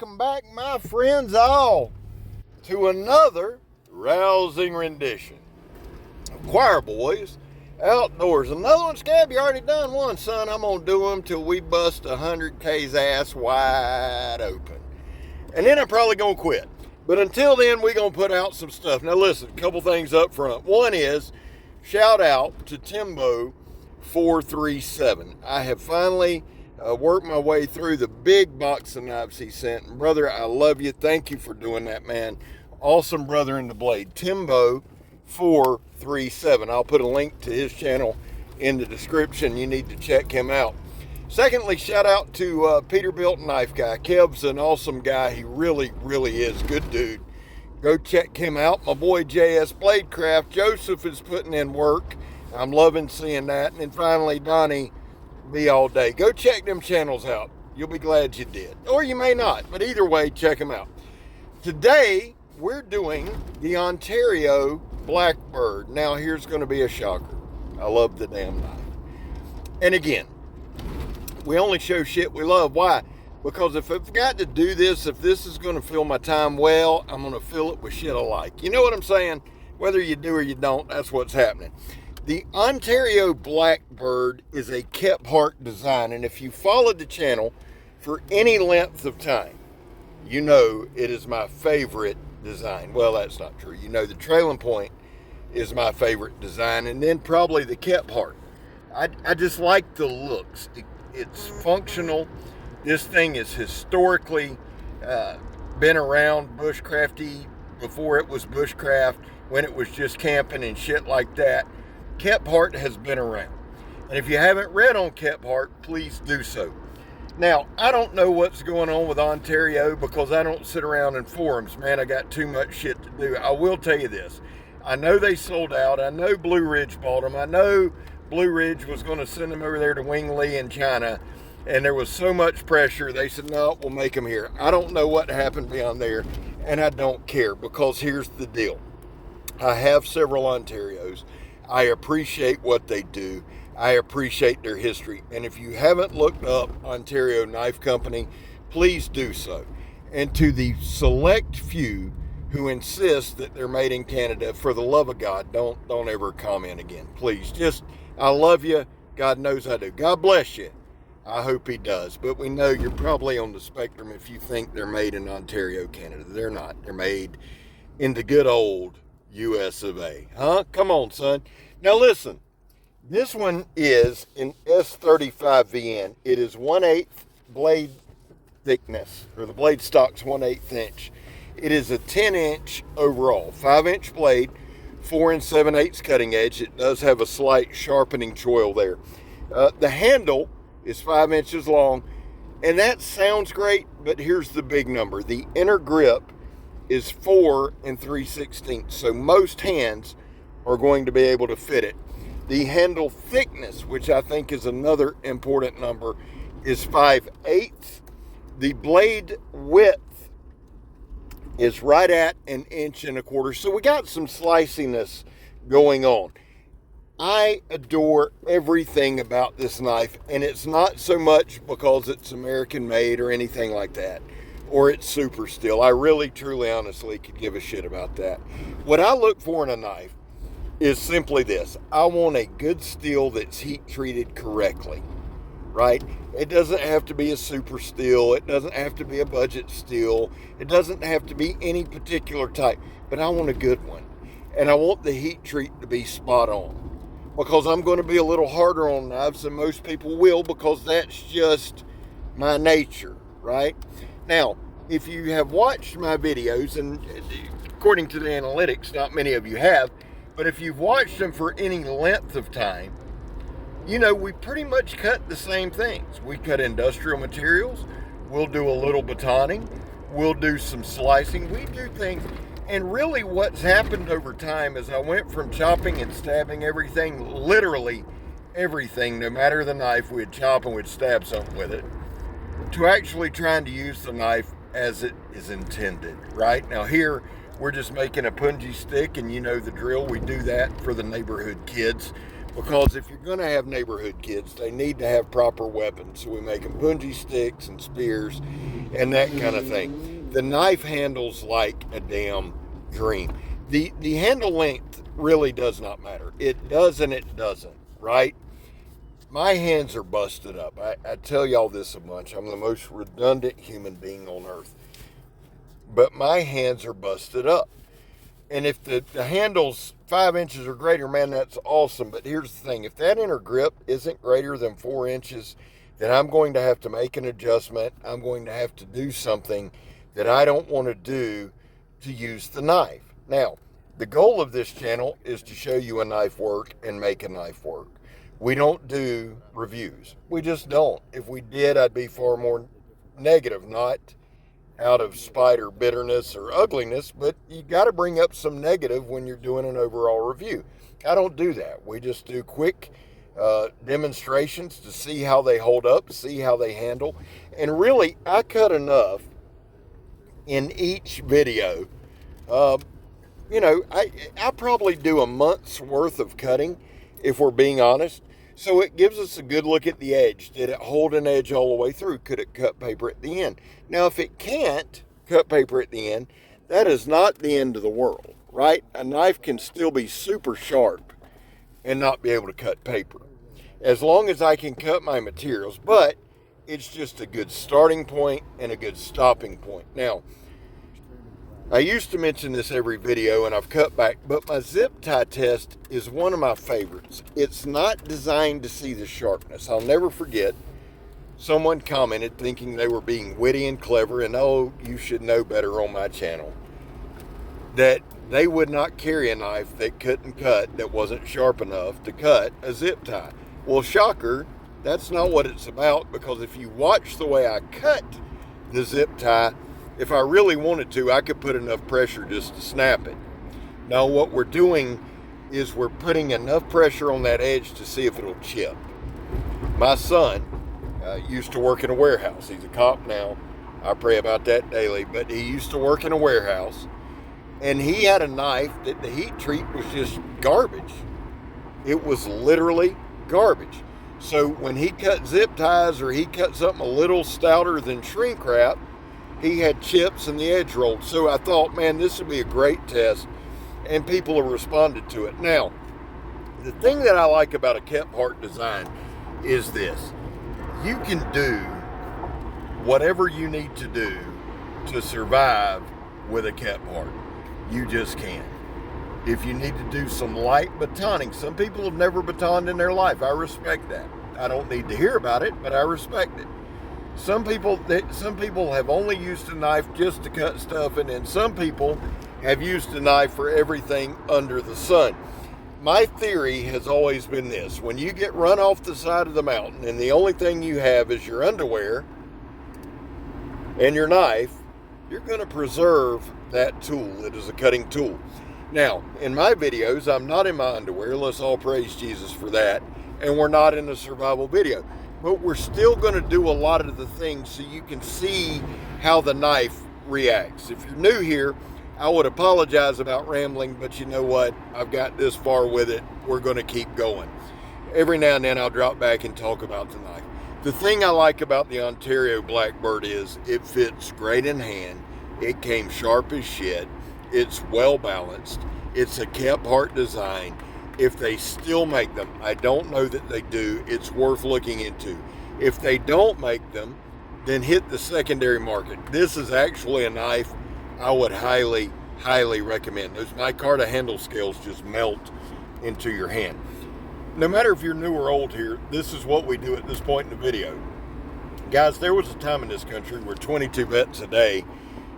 welcome back, my friends all, to another rousing rendition of Choir Boys Outdoors. Another one, Scab, you already done one, son. I'm going to do them till we bust 100K's ass wide open. And then I'm probably going to quit. But until then, we're going to put out some stuff. Now listen, a couple things up front. One is, shout out to Timbo437. I have finally worked my way through the big box of knives he sent. And brother, I love you. Thank you for doing that, man. Awesome brother in the blade. Timbo437. I'll put a link to his channel in the description. You need to check him out. Secondly, shout out to Peterbilt Knife Guy. Kev's an awesome guy. He really, really is. Good dude. Go check him out. My boy JS Bladecraft. Joseph is putting in work. I'm loving seeing that. And then finally, Donnie B All Day. Go check them channels out. You'll be glad you did. Or you may not. But either way, check them out. Today, we're doing the Ontario Blackbird. Now, here's going to be a shocker. I love the damn knife. And again, we only show shit we love. Why? Because if I've got to do this, if this is going to fill my time well, I'm going to fill it with shit I like. You know what I'm saying? Whether you do or you don't, that's what's happening. The Ontario Blackbird is a Kephart design, and if you followed the channel for any length of time, you know it is my favorite design. Well, that's not true. You know the Trailing Point is my favorite design, and then probably the Kephart. I just like the looks. It's functional. This thing is historically been around bushcrafty before it was bushcraft, when it was just camping and shit like that. Kephart has been around. And if you haven't read on Kephart, please do so. Now, I don't know what's going on with Ontario because I don't sit around in forums, man. I got too much shit to do. I will tell you this. I know they sold out. I know Blue Ridge bought them. I know Blue Ridge was going to send them over there to Wing Lee in China, and there was so much pressure. They said, no, we'll make them here. I don't know what happened beyond there, and I don't care, because here's the deal. I have several Ontarios. I appreciate what they do. I appreciate their history. And if you haven't looked up Ontario Knife Company, please do so. And to the select few who insist that they're made in Canada, for the love of God, don't ever comment again. Please, just, I love you. God knows I do. God bless you. I hope he does. But we know you're probably on the spectrum if you think they're made in Ontario, Canada. They're not. They're made in the good old US of A. Huh? Come on, son. Now listen, this one is an S35VN. It is 1/8 blade thickness, or the blade stock's 1/8 inch. It is a 10-inch overall, 5-inch blade, 4 7/8 cutting edge. It does have a slight sharpening choil there. The handle is 5 inches long, and that sounds great, but here's the big number. The inner grip is 4 3/16, so most hands are going to be able to fit it. The handle thickness, which I think is another important number, is 5/8. The blade width is right at 1.25 inches, so we got some sliciness going on. I adore everything about this knife, and it's not so much because it's American made or anything like that, or it's super steel. I really, truly, honestly could give a shit about that. What I look for in a knife is simply this. I want a good steel that's heat treated correctly, right? It doesn't have to be a super steel. It doesn't have to be a budget steel. It doesn't have to be any particular type, but I want a good one. And I want the heat treat to be spot on, because I'm going to be a little harder on knives than most people will, because that's just my nature, right? Now, if you have watched my videos, and according to the analytics, not many of you have, but if you've watched them for any length of time, you know we pretty much cut the same things. We cut industrial materials. We'll do a little batoning. We'll do some slicing. We do things. And really what's happened over time is I went from chopping and stabbing everything, literally everything, no matter the knife, we'd chop and we'd stab something with it, to actually trying to use the knife as it is intended, right? Now here, we're just making a punji stick, and you know the drill. We do that for the neighborhood kids. Because if you're going to have neighborhood kids, they need to have proper weapons. So we make them bungee sticks and spears and that kind of thing. The knife handles like a damn dream. The handle length really does not matter. It does and it doesn't, right? My hands are busted up. I tell y'all this a bunch. I'm the most redundant human being on earth. But my hands are busted up. And if the handle's 5 inches or greater, man, that's awesome. But here's the thing. If that inner grip isn't greater than 4 inches, then I'm going to have to make an adjustment. I'm going to have to do something that I don't want to do to use the knife. Now, the goal of this channel is to show you a knife work and make a knife work. We don't do reviews. We just don't. If we did, I'd be far more negative, not out of spite or bitterness or ugliness, but you got to bring up some negative when you're doing an overall review. I don't do that. We just do quick demonstrations to see how they hold up, see how they handle. And really, I cut enough in each video. I probably do a month's worth of cutting, if we're being honest. So it gives us a good look at the edge. Did it hold an edge all the way through? Could it cut paper at the end? Now, if it can't cut paper at the end, that is not the end of the world, right? A knife can still be super sharp and not be able to cut paper, as long as I can cut my materials. But it's just a good starting point and a good stopping point. Now, I used to mention this every video, and I've cut back, but my zip tie test is one of my favorites. It's not designed to see the sharpness. I'll never forget, someone commented thinking they were being witty and clever, and oh, you should know better on my channel, that they would not carry a knife that couldn't cut, that wasn't sharp enough to cut a zip tie. Well, shocker, that's not what it's about, because if you watch the way I cut the zip tie, if I really wanted to, I could put enough pressure just to snap it. Now, what we're doing is we're putting enough pressure on that edge to see if it'll chip. My son used to work in a warehouse. He's a cop now. I pray about that daily, but he used to work in a warehouse, and he had a knife that the heat treat was just garbage. It was literally garbage. So when he cut zip ties or he cut something a little stouter than shrink wrap, he had chips and the edge rolled. So I thought, man, this would be a great test, and people have responded to it. Now, the thing that I like about a kept part design is this. You can do whatever you need to do to survive with a kept part. You just can. If you need to do some light batoning, some people have never batoned in their life. I respect that. I don't need to hear about it, but I respect it. Some people have only used a knife just to cut stuff, and then some people have used a knife for everything under the sun. My theory has always been this: when you get run off the side of the mountain and the only thing you have is your underwear and your knife, you're going to preserve that tool. It is a cutting tool. Now, in my videos, I'm not in my underwear. Let's all praise Jesus for that. And we're not in a survival video. But we're still going to do a lot of the things so you can see how the knife reacts. If you're new here, I would apologize about rambling, but you know what? I've got this far with it. We're going to keep going. Every now and then I'll drop back and talk about the knife. The thing I like about the Ontario Blackbird is it fits great in hand. It came sharp as shit. It's well balanced. It's a kept part design. If they still make them, I don't know that they do, it's worth looking into. If they don't make them, then hit the secondary market. This is actually a knife I would highly, highly recommend. Those micarta handle scales just melt into your hand. No matter if you're new or old here, this is what we do at this point in the video. Guys, there was a time in this country where 22 vets a day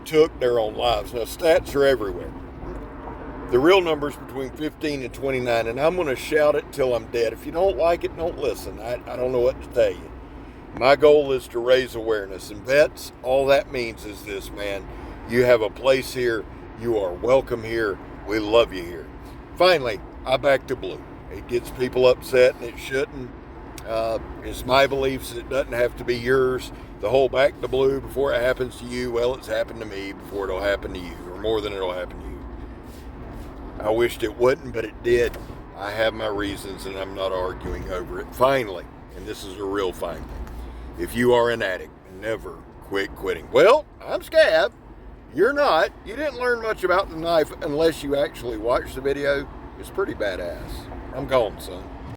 took their own lives. Now, stats are everywhere. The real number's between 15 and 29, and I'm going to shout it till I'm dead. If you don't like it, don't listen. I don't know what to tell you. My goal is to raise awareness. And vets, all that means is this, man. You have a place here. You are welcome here. We love you here. Finally, I back to blue. It gets people upset, and it shouldn't. It's my beliefs. It doesn't have to be yours. The whole back to blue before it happens to you, well, it's happened to me before it'll happen to you, or more than it'll happen to you. I wished it wouldn't, but it did. I have my reasons, and I'm not arguing over it. Finally, and this is a real finally, if you are an addict, never quit quitting. Well, I'm Scab. You're not. You didn't learn much about the knife unless you actually watched the video. It's pretty badass. I'm gone, son.